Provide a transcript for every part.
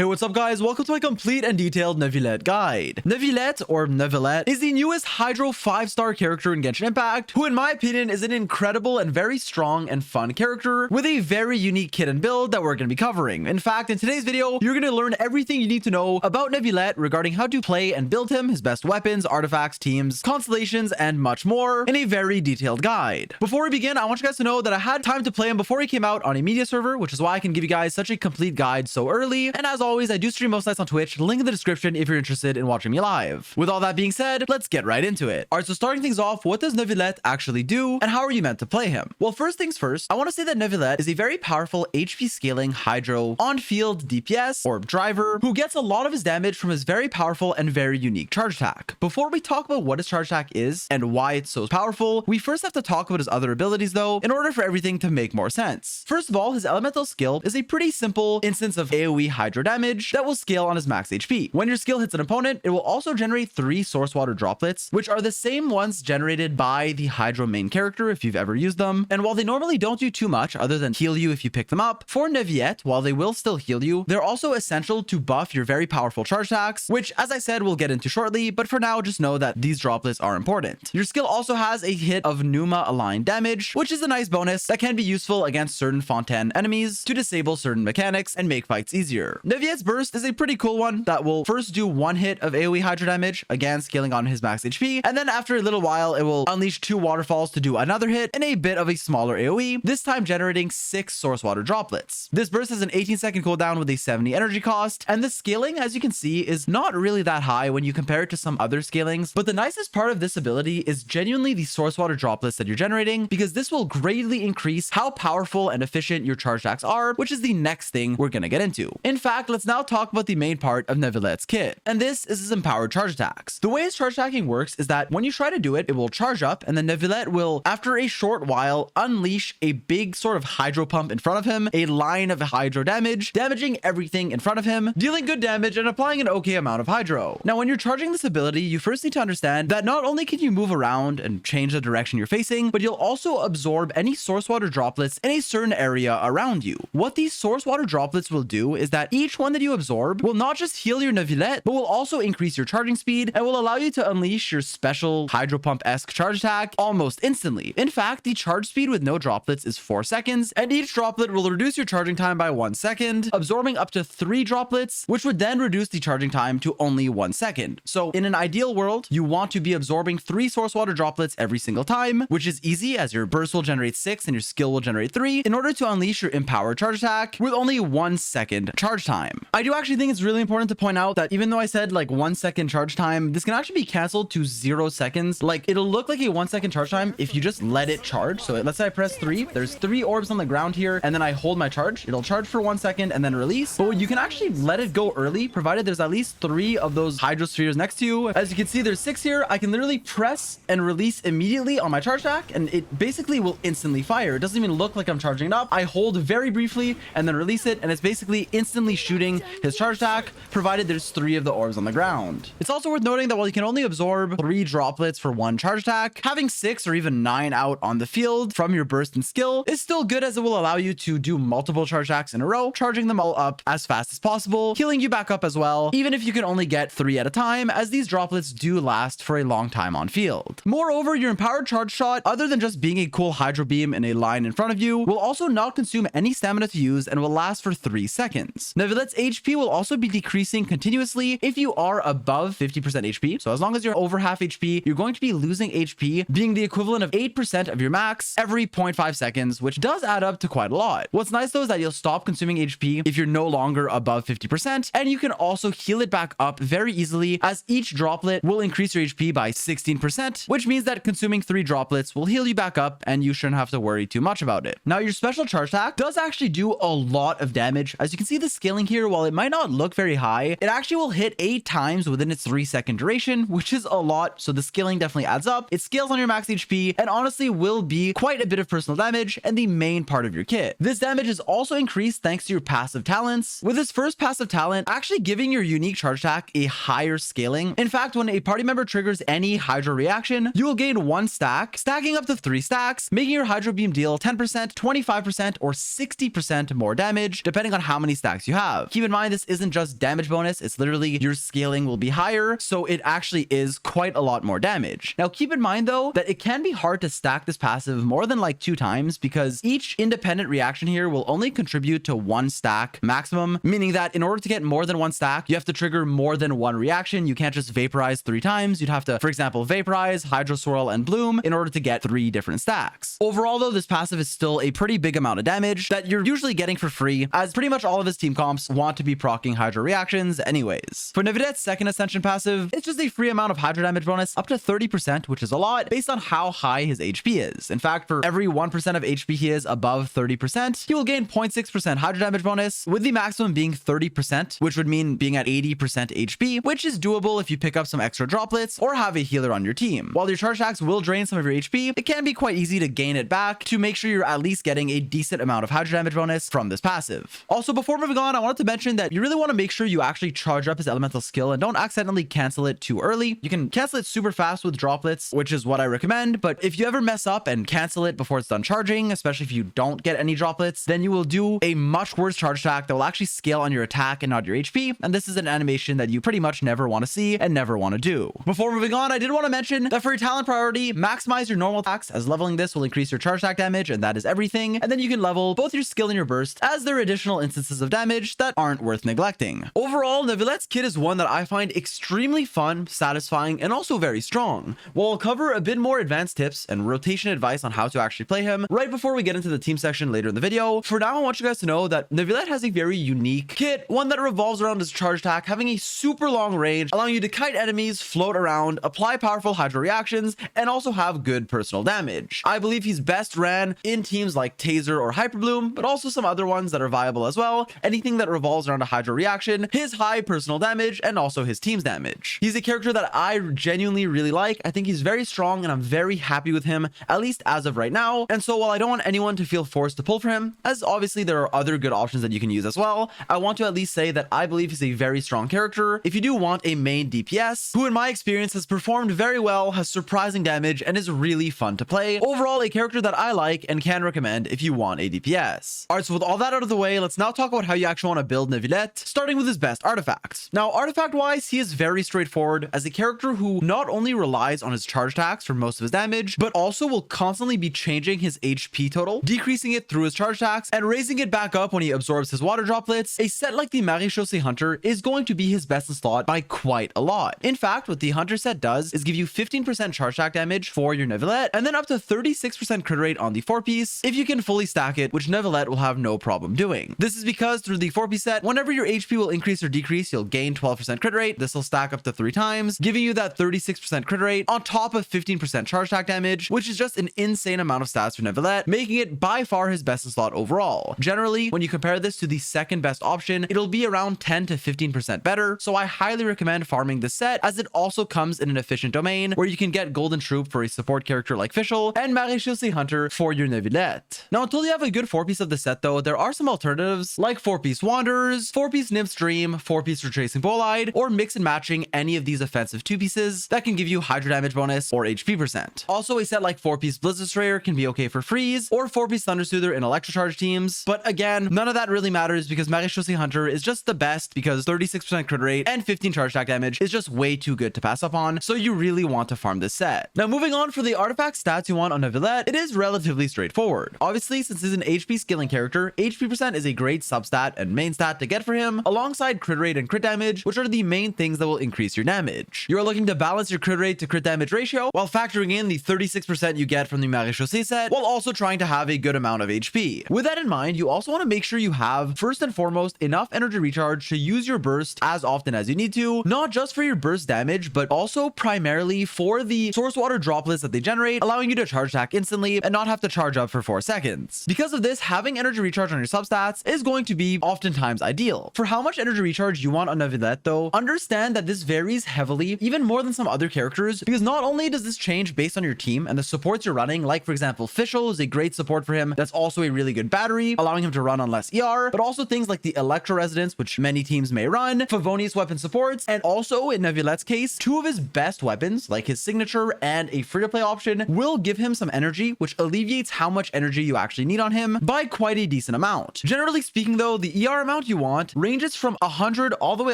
Hey, what's up guys? Welcome to my complete and detailed Neuvillette guide. Neuvillette, or Neuvillette, is the newest Hydro 5-star character in Genshin Impact, who in my opinion is an incredible and very strong and fun character with a very unique kit and build that we're going to be covering. In fact, in today's video, you're going to learn everything you need to know about Neuvillette regarding how to play and build him, his best weapons, artifacts, teams, constellations, and much more in a very detailed guide. Before we begin, I want you guys to know that I had time to play him before he came out on a media server, which is why I can give you guys such a complete guide so early. And as always, I do stream most nights on Twitch, link in the description if you're interested in watching me live. With all that being said, let's get right into it. Alright, so starting things off, what does Neuvillette actually do and how are you meant to play him? Well, first things first, I want to say that Neuvillette is a very powerful HP scaling Hydro on-field DPS or driver who gets a lot of his damage from his very powerful and very unique charge attack. Before we talk about what his charge attack is and why it's so powerful, we first have to talk about his other abilities though, in order for everything to make more sense. First of all, his elemental skill is a pretty simple instance of AoE Hydro damage that will scale on his max HP. When your skill hits an opponent, it will also generate 3 source water droplets, which are the same ones generated by the Hydro main character if you've ever used them. And while they normally don't do too much other than heal you if you pick them up, for Neuvillette, while they will still heal you, they're also essential to buff your very powerful charge attacks, which as I said, we'll get into shortly, but for now, just know that these droplets are important. Your skill also has a hit of Pneuma aligned damage, which is a nice bonus that can be useful against certain Fontaine enemies to disable certain mechanics and make fights easier. Neuvillette's burst is a pretty cool one that will first do 1 hit of AoE Hydro damage, again scaling on his max HP, and then after a little while it will unleash 2 waterfalls to do another hit and a bit of a smaller AoE, this time generating 6 source water droplets. This burst has an 18-second cooldown with a 70 energy cost, and the scaling, as you can see, is not really that high when you compare it to some other scalings, but the nicest part of this ability is genuinely the source water droplets that you're generating, because this will greatly increase how powerful and efficient your charge attacks are, which is the next thing we're gonna get into. In fact, let's now talk about the main part of Neuvillette's kit, and this is his empowered charge attacks. The way his charge attacking works is that when you try to do it, it will charge up, and then Neuvillette will, after a short while, unleash a big sort of hydro pump in front of him, a line of hydro damage, damaging everything in front of him, dealing good damage and applying an okay amount of hydro. Now, when you're charging this ability, you first need to understand that not only can you move around and change the direction you're facing, but you'll also absorb any source water droplets in a certain area around you. What these source water droplets will do is that each one that you absorb will not just heal your Neuvillette, but will also increase your charging speed and will allow you to unleash your special hydro pump-esque charge attack almost instantly. In fact, the charge speed with no droplets is 4 seconds, and each droplet will reduce your charging time by 1 second, absorbing up to 3 droplets, which would then reduce the charging time to only 1 second. So in an ideal world, you want to be absorbing 3 source water droplets every single time, which is easy as your burst will generate 6 and your skill will generate 3 in order to unleash your empowered charge attack with only 1 second charge time. I do actually think it's really important to point out that even though I said like 1 second charge time, this can actually be canceled to 0 seconds. Like it'll look like a 1 second charge time if you just let it charge. So let's say I press 3, there's 3 orbs on the ground here, and then I hold my charge. It'll charge for 1 second and then release. But you can actually let it go early, provided there's at least 3 of those hydrospheres next to you. As you can see, there's 6 here. I can literally press and release immediately on my charge attack, and it basically will instantly fire. It doesn't even look like I'm charging it up. I hold very briefly and then release it, and it's basically instantly shooting his charge attack, provided there's 3 of the orbs on the ground. It's also worth noting that while you can only absorb 3 droplets for 1 charge attack, having 6 or even 9 out on the field from your burst and skill is still good, as it will allow you to do multiple charge attacks in a row, charging them all up as fast as possible, healing you back up as well, even if you can only get 3 at a time, as these droplets do last for a long time on field. Moreover, your empowered charge shot, other than just being a cool hydro beam in a line in front of you, will also not consume any stamina to use and will last for 3 seconds. Neuvillette's HP will also be decreasing continuously if you are above 50% HP. So as long as you're over half HP, you're going to be losing HP, being the equivalent of 8% of your max every 0.5 seconds, which does add up to quite a lot. What's nice though is that you'll stop consuming HP if you're no longer above 50%, and you can also heal it back up very easily, as each droplet will increase your HP by 16%, which means that consuming 3 droplets will heal you back up and you shouldn't have to worry too much about it. Now, your special charge attack does actually do a lot of damage. As you can see, the scaling here, while it might not look very high, it actually will hit 8 times within its 3-second duration, which is a lot. So the scaling definitely adds up. It scales on your max HP and honestly will be quite a bit of personal damage and the main part of your kit. This damage is also increased thanks to your passive talents, with this first passive talent actually giving your unique charge attack a higher scaling. In fact, when a party member triggers any hydro reaction, you will gain 1 stack, stacking up to 3 stacks, making your hydro beam deal 10%, 25%, or 60% more damage, depending on how many stacks you have. keep in mind this isn't just damage bonus, it's literally your scaling will be higher, so it actually is quite a lot more damage. Now keep in mind though that it can be hard to stack this passive more than like 2 times because each independent reaction here will only contribute to 1 stack maximum, meaning that in order to get more than 1 stack, you have to trigger more than 1 reaction. You can't just vaporize 3 times. You'd have to, for example, vaporize, hydro swirl, and bloom in order to get 3 different stacks. Overall though, this passive is still a pretty big amount of damage that you're usually getting for free, as pretty much all of his team comps want to be proccing hydro reactions anyways. For Neuvillette's second ascension passive, it's just a free amount of hydro damage bonus up to 30%, which is a lot based on how high his HP is. In fact, for every 1% of HP he is above 30%, he will gain 0.6% hydro damage bonus, with the maximum being 30%, which would mean being at 80% HP, which is doable if you pick up some extra droplets or have a healer on your team. While your charge attacks will drain some of your HP, it can be quite easy to gain it back to make sure you're at least getting a decent amount of hydro damage bonus from this passive. Also, before moving on, I wanted to mention that you really want to make sure you actually charge up his elemental skill and don't accidentally cancel it too early. You can cancel it super fast with droplets, which is what I recommend, but if you ever mess up and cancel it before it's done charging, especially if you don't get any droplets, then you will do a much worse charge attack that will actually scale on your attack and not your HP, and this is an animation that you pretty much never want to see and never want to do. Before moving on, I did want to mention that for your talent priority, maximize your normal attacks, as leveling this will increase your charge attack damage, and that is everything, and then you can level both your skill and your burst, as there are additional instances of damage that aren't worth neglecting. Overall, Neuvillette's kit is one that I find extremely fun, satisfying, and also very strong. We'll cover a bit more advanced tips and rotation advice on how to actually play him right before we get into the team section later in the video. For now, I want you guys to know that Neuvillette has a very unique kit, one that revolves around his charge attack having a super long range, allowing you to kite enemies, float around, apply powerful hydro reactions, and also have good personal damage. I believe he's best ran in teams like Taser or Hyperbloom, but also some other ones that are viable as well. Anything that revolves around a hydro reaction, his high personal damage, and also his team's damage. He's a character that I genuinely really like. I think he's very strong and I'm very happy with him, at least as of right now. And so while I don't want anyone to feel forced to pull for him, as obviously there are other good options that you can use as well, I want to at least say that I believe he's a very strong character. If you do want a main DPS, who in my experience has performed very well, has surprising damage, and is really fun to play. Overall, a character that I like and can recommend if you want a DPS. Alright, so with all that out of the way, let's now talk about how you actually want to build Neuvillette, starting with his best artifacts. Now, artifact-wise, he is very straightforward as a character who not only relies on his charge attacks for most of his damage, but also will constantly be changing his HP total, decreasing it through his charge attacks, and raising it back up when he absorbs his water droplets. A set like the Maréchaussée Hunter is going to be his best in slot by quite a lot. In fact, what the Hunter set does is give you 15% charge attack damage for your Neuvillette, and then up to 36% crit rate on the 4-piece if you can fully stack it, which Neuvillette will have no problem doing. This is because through the 4-piece set, whenever your HP will increase or decrease, you'll gain 12% crit rate. This will stack up to 3 times, giving you that 36% crit rate on top of 15% charge attack damage, which is just an insane amount of stats for Neuvillette, making it by far his best in slot overall. Generally, when you compare this to the second best option, it'll be around 10 to 15% better, so I highly recommend farming this set, as it also comes in an efficient domain where you can get Golden Troop for a support character like Fischl and Maréchaussée Hunter for your Neuvillette. Now, until you have a good 4-piece of the set though, there are some alternatives like 4-piece Wanderers, 4-piece Nymph's Dream, 4-piece Retracing Bolide, or mix and matching any of these offensive 2-pieces that can give you hydro damage bonus or HP percent. Also, a set like 4-piece Blizzard Strayer can be okay for freeze, or 4-piece Thunder Soother in Electrocharge teams, but again, none of that really matters because Maréchaussée Hunter is just the best because 36% crit rate and 15 charge attack damage is just way too good to pass up on, so you really want to farm this set. Now, moving on, for the artifact stats you want on Neuvillette, it is relatively straightforward. Obviously, since he's an HP scaling character, HP percent is a great substat and main stat to get for him, alongside crit rate and crit damage, which are the main things that will increase your damage. You're looking to balance your crit rate to crit damage ratio while factoring in the 36% you get from the Maréchaussée set, while also trying to have a good amount of HP. With that in mind, you also want to make sure you have, first and foremost, enough energy recharge to use your burst as often as you need to, not just for your burst damage, but also primarily for the source water droplets that they generate, allowing you to charge attack instantly and not have to charge up for 4 seconds. Because of this, having energy recharge on your substats is going to be oftentimes ideal. For how much energy recharge you want on Neuvillette though, understand that this varies heavily, even more than some other characters, because not only does this change based on your team and the supports you're running, like for example Fischl is a great support for him that's also a really good battery, allowing him to run on less ER, but also things like the Electro Resonance, which many teams may run, Favonius weapon supports, and also in Neuvillette's case, 2 of his best weapons, like his signature and a free-to-play option, will give him some energy, which alleviates how much energy you actually need on him by quite a decent amount. Generally speaking though, the ER amount amount you want ranges from 100 all the way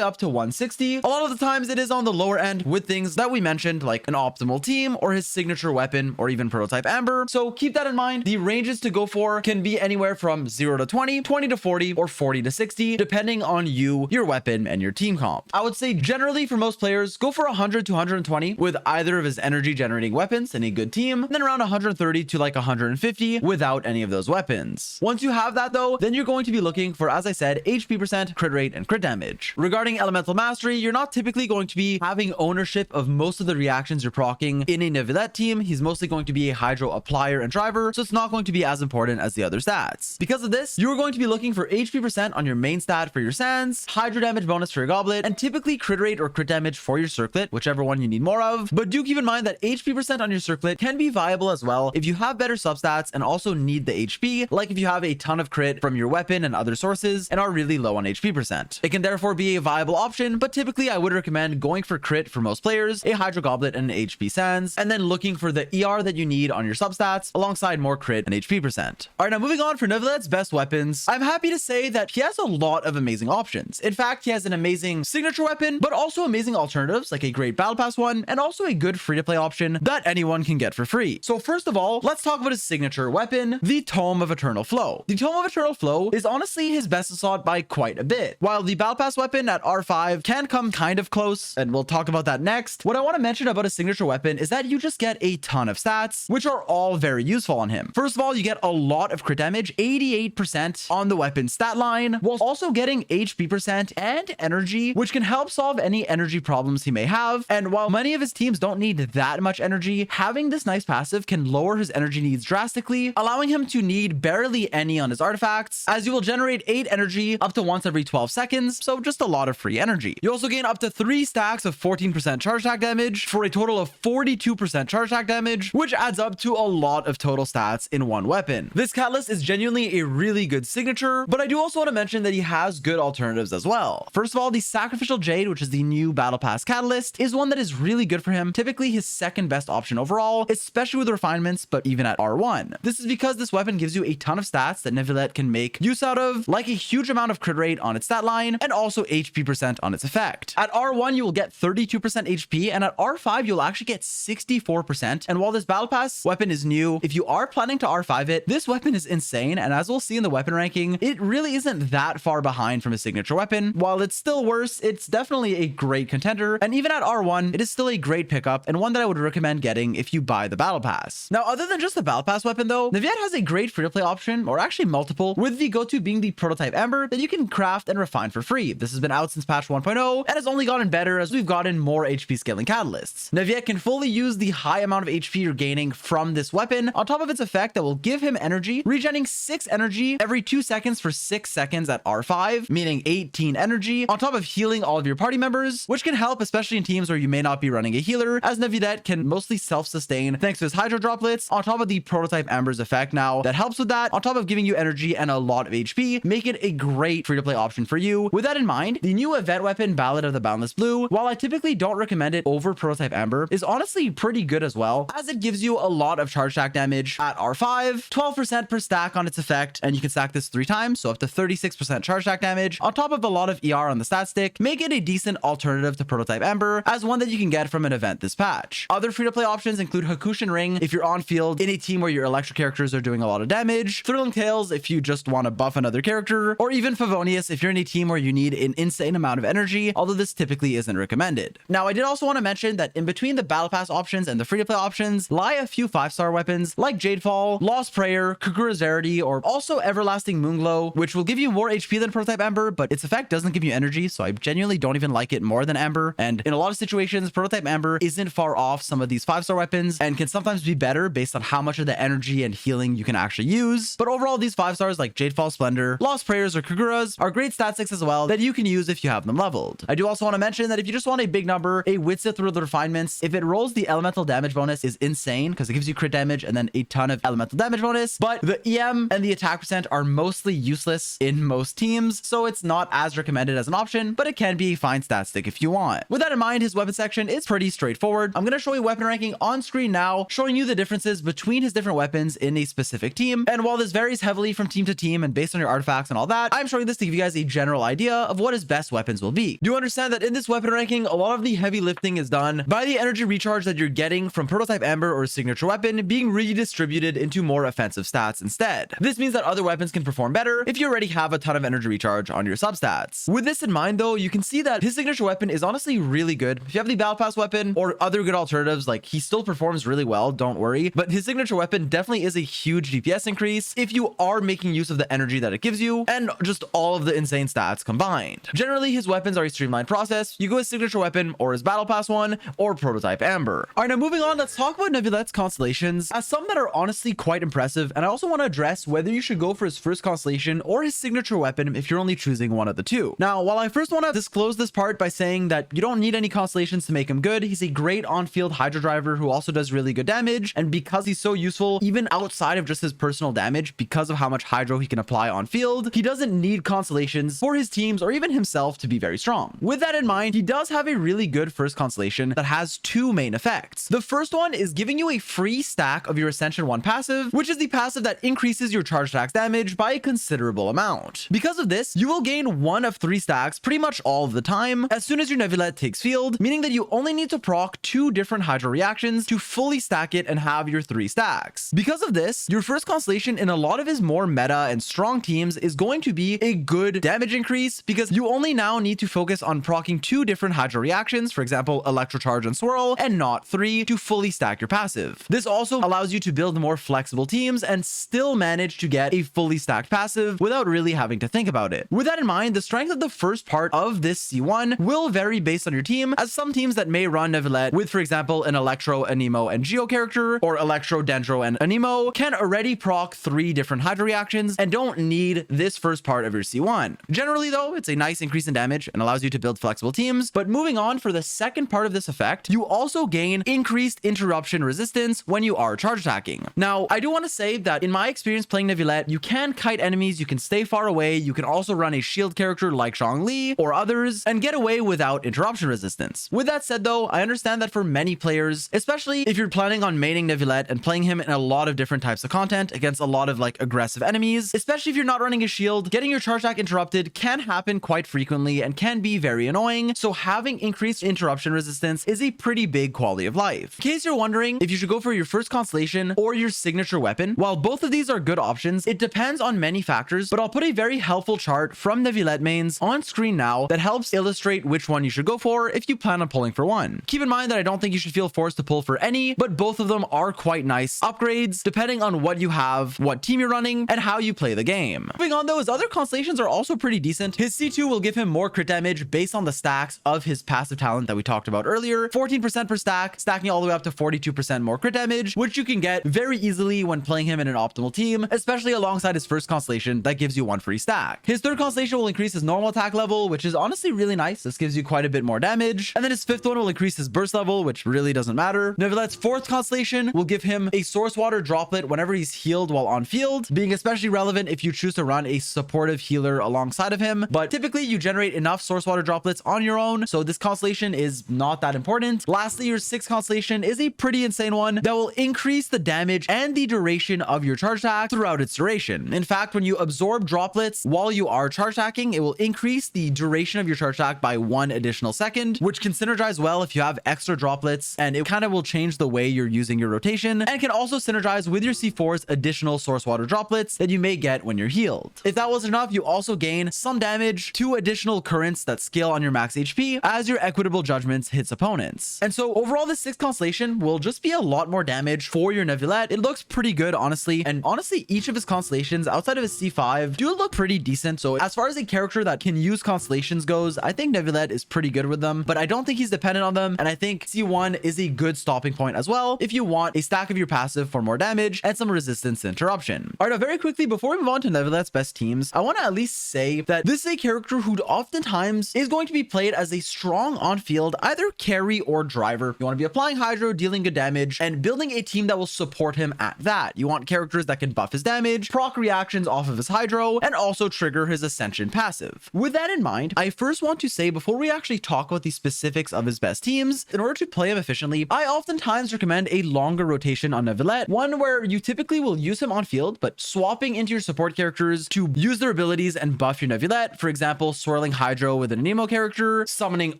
up to 160. A lot of the times it is on the lower end with things that we mentioned, like an optimal team or his signature weapon or even prototype Amber. So keep that in mind. The ranges to go for can be anywhere from 0 to 20, 20 to 40, or 40 to 60, depending on you, your weapon, and your team comp. I would say generally for most players, go for 100 to 120 with either of his energy generating weapons in a good team, then around 130 to like 150 without any of those weapons. Once you have that though, then you're going to be looking for, as I said, HP percent, crit rate, and crit damage. Regarding elemental mastery, you're not typically going to be having ownership of most of the reactions you're proccing in a Neuvillette team. He's mostly going to be a hydro applier and driver, so it's not going to be as important as the other stats. Because of this, you're going to be looking for HP percent on your main stat for your sands, hydro damage bonus for your goblet, and typically crit rate or crit damage for your circlet, whichever one you need more of. But do keep in mind that HP percent on your circlet can be viable as well if you have better substats and also need the HP, like if you have a ton of crit from your weapon and other sources and are really low on HP percent. It can therefore be a viable option, but typically I would recommend going for crit for most players, a hydro goblet and an HP sands, and then looking for the ER that you need on your substats alongside more crit and HP percent. All right, now moving on for Neuvillette's best weapons, I'm happy to say that he has a lot of amazing options. In fact, he has an amazing signature weapon, but also amazing alternatives like a great battle pass one and also a good free-to-play option that anyone can get for free. So first of all, let's talk about his signature weapon, the Tome of Eternal Flow. The Tome of Eternal Flow is honestly his best slot by quite a bit. While the battle pass weapon at R5 can come kind of close, and we'll talk about that next, what I want to mention about a signature weapon is that you just get a ton of stats, which are all very useful on him. First of all, you get a lot of crit damage, 88% on the weapon stat line, while also getting HP percent and energy, which can help solve any energy problems he may have. And while many of his teams don't need that much energy, having this nice passive can lower his energy needs drastically, allowing him to need barely any on his artifacts, as you will generate 8 energy up to once every 12 seconds, so just a lot of free energy. You also gain up to 3 stacks of 14% charge attack damage for a total of 42% charge attack damage, which adds up to a lot of total stats in one weapon. This catalyst is genuinely a really good signature, but I do also want to mention that he has good alternatives as well. First of all, the Sacrificial Jade, which is the new battle pass catalyst, is one that is really good for him, typically his second best option overall, especially with refinements, but even at R1. This is because this weapon gives you a ton of stats that Neuvillette can make use out of, like a huge amount of crit rate on its stat line and also HP percent on its effect. At R1, you will get 32% HP, and at R5, you'll actually get 64%. And while this battle pass weapon is new, if you are planning to R5 it, this weapon is insane, and as we'll see in the weapon ranking, it really isn't that far behind from his signature weapon. While it's still worse, it's definitely a great contender, and even at R1, it is still a great pickup and one that I would recommend getting if you buy the battle pass. Now, other than just the battle pass weapon though, Neuvillette has a great free-to-play option, or actually multiple, with the go-to being the prototype Amber that you can craft and refine for free. This has been out since patch 1.0 and has only gotten better as we've gotten more HP scaling catalysts. Neuvillette can fully use the high amount of HP you're gaining from this weapon on top of its effect that will give him energy, regenerating 6 energy every 2 seconds for 6 seconds at R5, meaning 18 energy, on top of healing all of your party members, which can help especially in teams where you may not be running a healer, as Neuvillette can mostly self-sustain thanks to his hydro droplets, on top of the prototype Amber's effect now that helps with that, on top of giving you energy and a lot of HP, make it a great free-to-play option for you. With that in mind, the new event weapon Ballad of the Boundless Blue, while I typically don't recommend it over prototype Amber, is honestly pretty good as well, as it gives you a lot of charge stack damage at R5, 12% per stack on its effect, and you can stack this 3 times, so up to 36% charge stack damage, on top of a lot of ER on the stat stick, make it a decent alternative to prototype Amber, as one that you can get from an event this patch. Other free-to-play options include Hakushin Ring if you're on field in a team where your electric characters are doing a lot of damage, Thrilling Tales if you just want to buff another character, or even Favonius if you're in a team where you need an insane amount of energy, although this typically isn't recommended. Now, I did also want to mention that in between the battle pass options and the free-to-play options lie a few 5-star weapons like Jadefall, Lost Prayer, Kagura's Rarity, or also Everlasting Moonglow, which will give you more HP than prototype Amber, but its effect doesn't give you energy, so I genuinely don't even like it more than Amber. And in a lot of situations, prototype Amber isn't far off some of these 5-star weapons and can sometimes be better based on how much of the energy and healing you can actually use. But overall, these 5-stars like Jadefall, Splendor, Lost Prayers, or Kagura's are great stat sticks as well that you can use if you have them leveled. I do also want to mention that if you just want a big number, a Witsith with refinements, if it rolls the elemental damage bonus, is insane because it gives you crit damage and then a ton of elemental damage bonus. But the EM and the attack percent are mostly useless in most teams, so it's not as recommended as an option, but it can be a fine stat stick if you want. With that in mind, his weapon section is pretty straightforward. I'm going to show you weapon ranking on screen now, showing you the differences between his different weapons in a specific team. And while this varies heavily from team to team and based on your artifacts and all that, I'm showing this to give you guys a general idea of what his best weapons will be. Do understand that in this weapon ranking, a lot of the heavy lifting is done by the energy recharge that you're getting from prototype Amber or signature weapon being redistributed into more offensive stats instead. This means that other weapons can perform better if you already have a ton of energy recharge on your substats. With this in mind though, you can see that his signature weapon is honestly really good. If you have the battle pass weapon or other good alternatives, like he still performs really well, don't worry, but his signature weapon definitely is a huge DPS increase if you are making use of the energy that it gives you and just all of the insane stats combined. Generally, his weapons are a streamlined process. You go with signature weapon or his battle pass one or prototype Amber. All right, now moving on, let's talk about Neuvillette's Constellations as some that are honestly quite impressive, and I also want to address whether you should go for his first constellation or his signature weapon if you're only choosing one of the two. Now, while I first want to disclose this part by saying that you don't need any constellations to make him good, he's a great on-field Hydra driver who also does really good damage, and because he's so useful even outside of just his personal damage because of how much hydro he can apply on field, he doesn't need constellations for his teams or even himself to be very strong. With that in mind, he does have a really good first constellation that has two main effects. The first one is giving you a free stack of your Ascension 1 passive, which is the passive that increases your charge attacks damage by a considerable amount. Because of this, you will gain one of 3 stacks pretty much all of the time as soon as your Neuvillette takes field, meaning that you only need to proc 2 different hydro reactions to fully stack it and have your 3 stacks. Because of this, your first constellation in a lot of his more meta and strong teams is going to be a good damage increase because you only now need to focus on proccing 2 different hydro reactions, for example, Electrocharge and Swirl, and not 3 to fully stack your passive. This also allows you to build more flexible teams and still manage to get a fully stacked passive without really having to think about it. With that in mind, the strength of the first part of this C1 will vary based on your team, as some teams that may run Neuvillette with, for example, an Electro, Anemo, and Geo character, or Electro, Dendro, and Anemo, can already proc 3 different hydro reactions and don't need this first part of your C1. Generally though, it's a nice increase in damage and allows you to build flexible teams, but moving on, for the second part of this effect, you also gain increased interruption resistance when you are charge attacking. Now, I do want to say that in my experience playing Neuvillette, you can kite enemies, you can stay far away, you can also run a shield character like Zhongli or others and get away without interruption resistance. With that said though, I understand that for many players, especially if you're planning on maining Neuvillette and playing him in a lot of different types of content against a lot of like aggressive enemies, especially if you're not running a shield, getting your charge attack interrupted can happen quite frequently and can be very annoying, so having increased interruption resistance is a pretty big quality of life. In case you're wondering if you should go for your first constellation or your signature weapon, while both of these are good options, it depends on many factors, but I'll put a very helpful chart from Neuvillette Mains on screen now that helps illustrate which one you should go for if you plan on pulling for one. Keep in mind that I don't think you should feel forced to pull for any, but both of them are quite nice upgrades depending on what you have, what team you're running, and how you play the game. Moving on though, his other constellations are also pretty decent. His C2 will give him more crit damage based on the stacks of his passive talent that we talked about earlier, 14% per stack, stacking all the way up to 42% more crit damage, which you can get very easily when playing him in an optimal team, especially alongside his first constellation that gives you 1 free stack. His third constellation will increase his normal attack level, which is honestly really nice. This gives you quite a bit more damage. And then his fifth one will increase his burst level, which really doesn't matter. Neuvillette's fourth constellation will give him a source water droplet whenever he's healed while on field, being especially relevant if you choose to run a supportive healer alongside of him, but typically you generate enough source water droplets on your own, so this constellation is not that important. Lastly, your sixth constellation is a pretty insane one that will increase the damage and the duration of your charge attack throughout its duration. In fact, when you absorb droplets while you are charge attacking, it will increase the duration of your charge attack by 1 additional second, which can synergize well if you have extra droplets, and it kind of will change the way you're using your rotation, and can also synergize with your C4's additional source water droplets that you may get when you're healed. If that wasn't enough, you also gain some damage, 2 additional currents that scale on your max HP as your equitable judgments hits opponents. And so overall, this sixth constellation will just be a lot more damage for your Neuvillette. It looks pretty good, honestly, and honestly each of his constellations outside of his C5 do look pretty decent. So as far as a character that can use constellations goes, I think Neuvillette is pretty good with them, but I don't think he's dependent on them, and I think C1 is a good stopping point as well if you want a stack of your passive for more damage and some resistance to interruption. All right, now very quickly before we move on to Neuvillette's best teams, I want to at least say that this is a character who oftentimes is going to be played as a strong on-field either carry or driver. You want to be applying hydro, dealing good damage, and building a team that will support him at that. You want characters that can buff his damage, proc reactions off of his hydro, and also trigger his ascension passive. With that in mind, I first want to say before we actually talk about the specifics of his best teams, in order to play him efficiently, I oftentimes recommend a longer rotation on Neuvillette, one where you typically will use him on field, but swapping into your support characters to use their abilities and buff your Neuvillette. For example, swirling Hydro with an Anemo character, summoning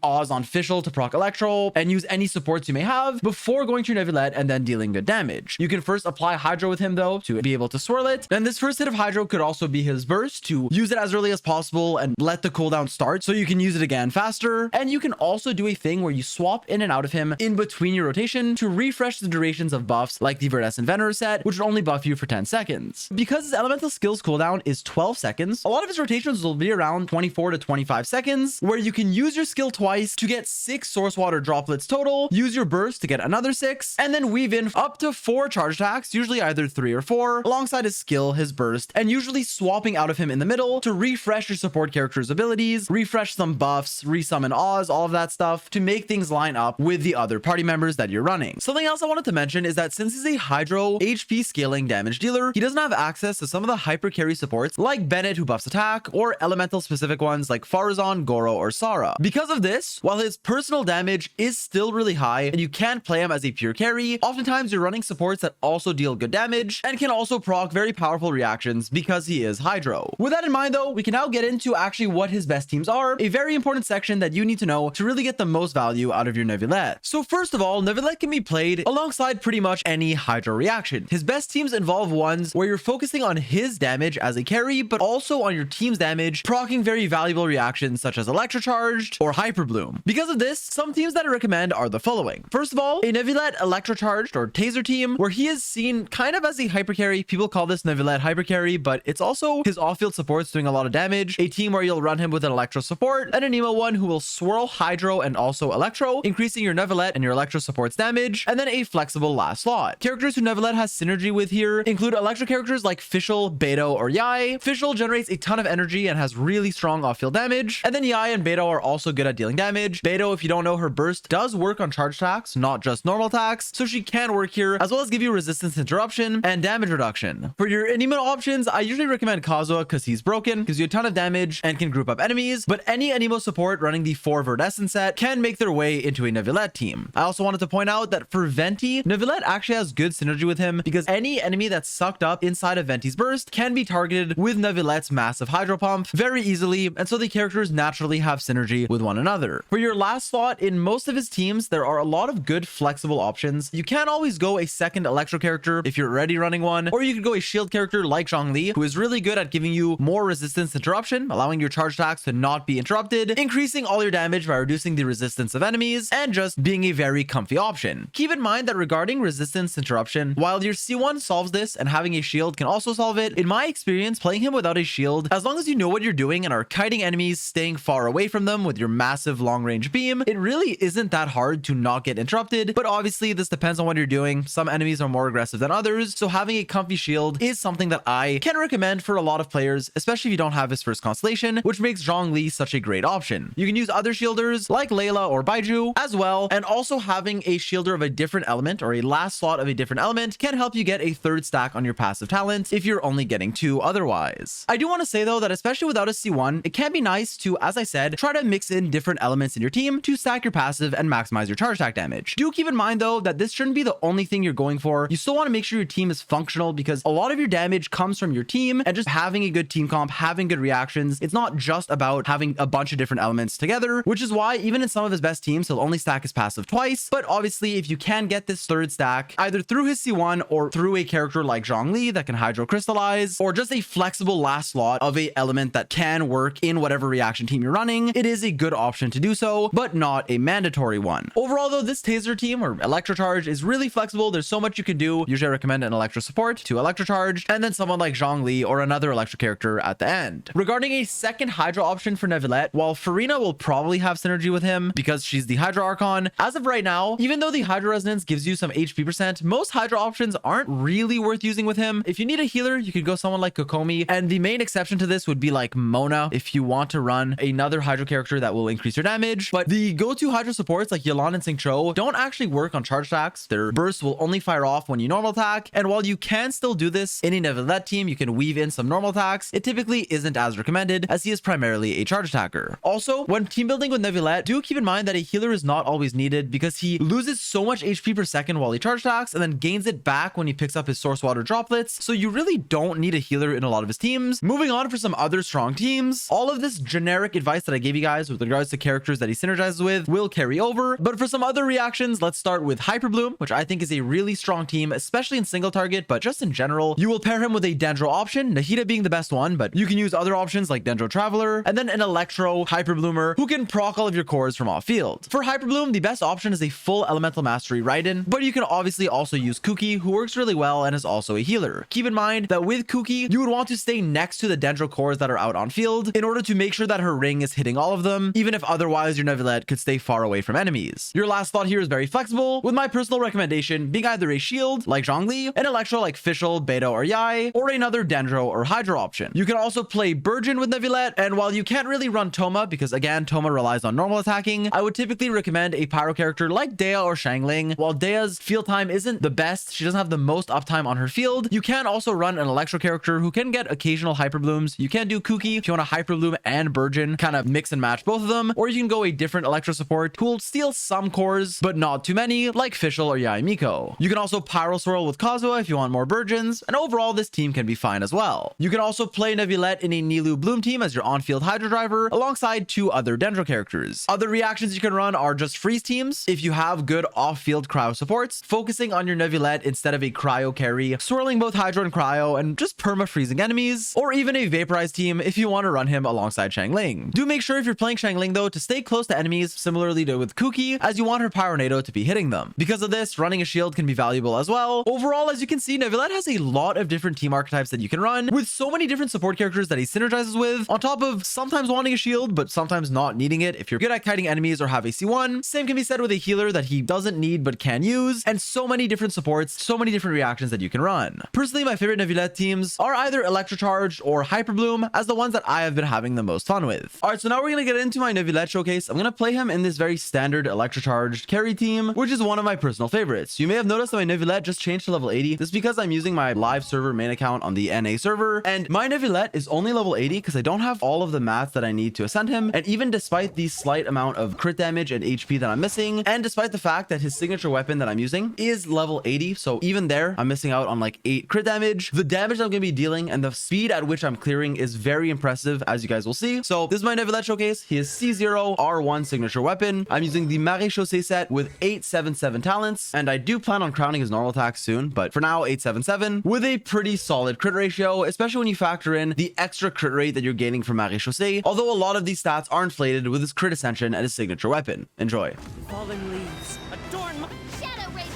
Oz on Fischl to proc Electro, and use any supports you may have before going to your Neuvillette and then dealing good damage. You can first apply Hydro with him though to be able to swirl it. Then this first hit of Hydro could also be his burst to use it as early as possible and let the cooldown start so you can use it again faster. And you can also do a thing where you swap in and out of him in between your rotation to refresh the durations of buffs like the Verdescent Venerer set, which would only buff you for 10 seconds. Because his elemental skills cooldown is 12 seconds, a lot of his rotations will be around 24 to 25 seconds, where you can use your skill twice to get 6 source water droplets total, use your burst to get another 6, and then weave in up to 4 charge attacks, usually either 3 or 4, alongside his skill, his burst, and usually swapping out of him in the middle to refresh your support character's abilities, refresh some buffs, resummon Oz, all of that stuff to make things line up with the other party members that you're running. Something else I wanted to mention is that since he's a Hydro HP scaling damage dealer, he doesn't have access to some of the hyper carry supports like Bennett who buffs attack, or elemental specific ones like Farazan, Goro, or Sara. Because of this, while his personal damage is still really high and you can't play him as a pure carry, oftentimes you're running supports that also deal good damage and can also proc very powerful reactions because he is Hydro. With that in mind though, we can now get into actually what his best teams are, a very important section that you need to know to really get the most value out of your Neuvillette. So first of all, Neuvillette can be played alongside pretty much any Hydro reaction. His best teams involve ones where you're focusing on his damage as a carry, but also on your team's damage, proccing very valuable reactions such as Electrocharged or Hyper Bloom. Because of this, some teams that I recommend are the following. First of all, a Neuvillette Electrocharged or Taser team, where he is seen kind of as a hyper carry. People call this Neuvillette hyper carry, but it's also his off-field supports doing a lot of damage. A team where you'll run him with an Electro support, and an Emo one who will swirl Hydro and also Electro, increasing your Neuvillette and your Electro support's damage, and then a flexible last slot. Characters who Neuvillette has synergy with here include Electro characters like Fischl, Beto, or Yai. Fischl generates a ton of energy and has really strong off-field damage, and then Yai and Beto are also good at dealing damage. Beto, if you don't know, her burst does work on charge attacks, not just normal attacks, so she can work here, as well as give you resistance interruption and damage reduction. For your Anemo options, I usually recommend Kazuha because he's broken, gives you a ton of damage, and can group up enemies, but any Anemo support running the 4 Verdescent set can make their way into a Neuvillette team. I also wanted to point out that for Venti, Neuvillette actually has good synergy with him because any enemy that's sucked up inside of Venti's burst can be targeted with Neuvillette's massive Hydro Pump very easily, and so the characters naturally have synergy with one another. For your last slot, in most of his teams, there are a lot of good flexible options. You can't always go a second Electro character if you're already running one, or you could go a shield character like Zhongli, who is really good at giving you more resistance interruption, allowing your charge attacks to not be interrupted, increasing all your damage by reducing the resistance of enemies, and just being a very comfy option. Keep in mind that regarding resistance interruption, while your C1 solves this and having a shield can also solve it, in my experience, playing him without a shield, as long as you know what you're doing and are kiting enemies, staying far away from them with your massive long-range beam, it really isn't that hard to not get interrupted. But obviously, this depends on what you're doing. Some enemies are more aggressive than others, so having a comfy shield is something that I can recommend for a lot of players, especially if you don't have his first Constellation, which makes Zhongli such a great option. You can use other shielders like Layla or Baiju as well, and also having a shielder of a different element or a last slot of a different element can help you get a third stack on your passive talent if you're only getting 2 otherwise. I do want to say though that especially without a C1, it can be nice to, as I said, try to mix in different elements in your team to stack your passive and maximize your charge attack damage. Do keep in mind though that this shouldn't be the only thing you're going for. You still want to make sure your team is functional because a lot of your damage comes from your team, and just having a good team comp, having good reactions, it's not just about having a bunch of different elements together, which is why even in some of his best teams, he'll only stack his passive twice. But obviously, if you can get this third stack, either through his C1 or through a character like Zhongli that can hydro crystallize, or just a flexible last slot of a element that can work in whatever reaction team you're running, it is a good option to do so, but not a mandatory one. Overall though, this Taser team or Electrocharge is really flexible. There's so much you can do. Usually I recommend an Electro support to Electrocharge, and then someone like Zhongli or another Electro character at the end. Regarding a second Hydro option for Neuvillette, while Farina will probably have synergy with him because she's the Hydro Archon, as of right now, even though the Hydro Resonance gives you some HP percent, most Hydro options aren't really worth using with him. If you need a healer, you could go someone like Kokomi, and the main exception to this would be like Mona if you want to run another Hydro character that will increase your damage. But the go-to Hydro supports like Yelan and Xingqiu don't actually work on charge attacks. Their bursts will only fire off when you normal attack, and while you can still do this in a Neuvillette team, you can weave in some normal attacks, it typically isn't as recommended as he is primarily a charge attacker. Also, when team building with Neuvillette, do keep in mind that a healer is not always needed because he loses so much HP per second while he charge attacks and then gains it back when he picks up his source water droplets, so you really don't need a healer in a lot of his teams, Moving on for some other strong teams, all of this generic advice that I gave you guys with regards to characters that he synergizes with will carry over. But for some other reactions, let's start with Hyperbloom, which I think is a really strong team, especially in single target, but just in general. You will pair him with a Dendro option, Nahida being the best one, but you can use other options like Dendro Traveler, and then an Electro Hyperbloomer who can proc all of your cores from off field. For Hyperbloom, the best option is a full Elemental Mastery Raiden, but you can obviously also use Kuki, who works really well and is also a healer. Keep in mind that with Kuki, you would want to stay next to the Dendro cores that are out on field in order to make sure that her ring is hitting all of them, even if otherwise your Neuvillette could stay far away from enemies. Your last thought here is very flexible, with my personal recommendation being either a shield like Zhongli, an Electro like Fischl, Beidou, or Yai, or another Dendro or Hydra option. You can also play Burgeon with Neuvillette, and while you can't really run Toma because again Toma relies on normal attacking, I would typically recommend a pyro character like Dea or Xiangling. While Dea's field time isn't the best, she doesn't have the most uptime on her field, you can also run an Electro character who can get occasional Hyperblooms. You can do Kuki if you want to Hyperbloom and Burgeon, kind of mix and match both of them, or you can go a different Electro support who will steal some cores, but not too many, like Fischl or Yai Miko. You can also Pyro Swirl with Kazuha if you want more Burgeons, and overall this team can be fine as well. You can also play Neuvillette in a Nilou Bloom team as your on-field Hydra driver, alongside 2 other Dendro characters. Other reactions you can run are just freeze teams if you have good off-field cryo supports, focusing on your Neuvillette instead of a cryo carry, swirling both Hydra and cryo, and just perma-freezing enemies, or even a Vaporize team if you want to run him alongside Xiangling. Do make sure if you're playing Xiangling though to stay close to enemies, similarly to with Kuki, as you want her Pyronado to be hitting them. Because of this, running a shield can be valuable as well. Overall, as you can see, Neuvillette has a lot of different team archetypes that you can run, with so many different support characters that he synergizes with, on top of sometimes wanting a shield, but sometimes not needing it if you're good at kiting enemies or have a C1. Same can be said with a healer that he doesn't need but can use, and so many different supports, so many different reactions that you can run. Personally, my favorite Neuvillette teams are either Electrocharged or Hyperbloom as the ones that I have been having the most fun with. Alright, so now we're gonna get into my Neuvillette showcase. I'm gonna play him in this very standard Electrocharged carry team, which is one of my personal favorites. You may have noticed that my Neuvillette just changed to level 80. This is because I'm using my live server main account on the NA server, and my Neuvillette is only level 80 because I don't have all of the mats that I need to ascend him, and even despite the slight amount of crit damage and HP that I'm missing, and despite the fact that his signature weapon that I'm using is level 80, so even there, I'm missing out on like 8 crit damage. The damage I'm gonna be dealing and the speed at which I'm clearing is very impressive, as you guys will see. So this is my Neuvillette showcase. He is C0 R1 signature weapon. I'm using the Maréchaussée set with 877 talents, and I do plan on crowning his normal attack soon, but for now 877 with a pretty solid crit ratio, especially when you factor in the extra crit rate that you're gaining from Maréchaussée, although a lot of these stats are inflated with his crit ascension and his signature weapon. Enjoy. Falling leaves adorn my Shadow Raven!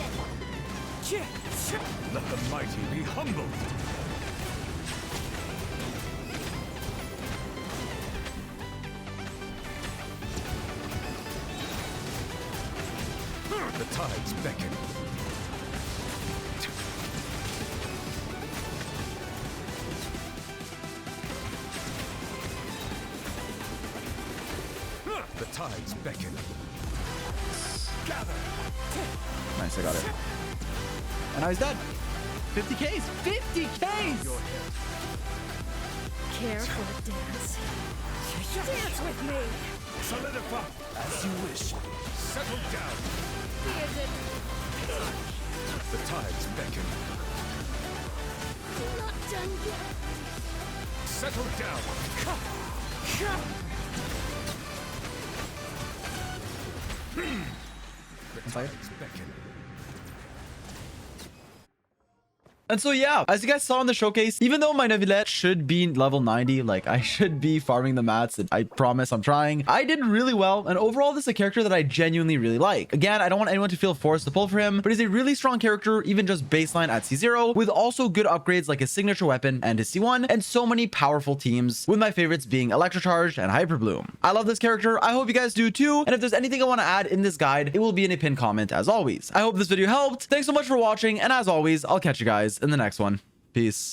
Let the mighty be humbled. The tides beckon. The tides beckon. Gather. Nice, I got it. And now he's dead. 50Ks! 50Ks! Care for a dance? Dance with me! Solidify as you wish. Settle down. Here's it. The tides beckon. Not done yet. Settle down. The tides beckon. And so yeah, as you guys saw in the showcase, even though my Neuvillette should be level 90, like I should be farming the mats, and I promise I'm trying, I did really well, and overall this is a character that I genuinely really like. Again, I don't want anyone to feel forced to pull for him, but he's a really strong character, even just baseline at C0, with also good upgrades like his signature weapon and his C1, and so many powerful teams, with my favorites being Electrocharged and Hyperbloom. I love this character, I hope you guys do too, and if there's anything I want to add in this guide, it will be in a pinned comment as always. I hope this video helped, thanks so much for watching, and as always, I'll catch you guys in the next one. Peace.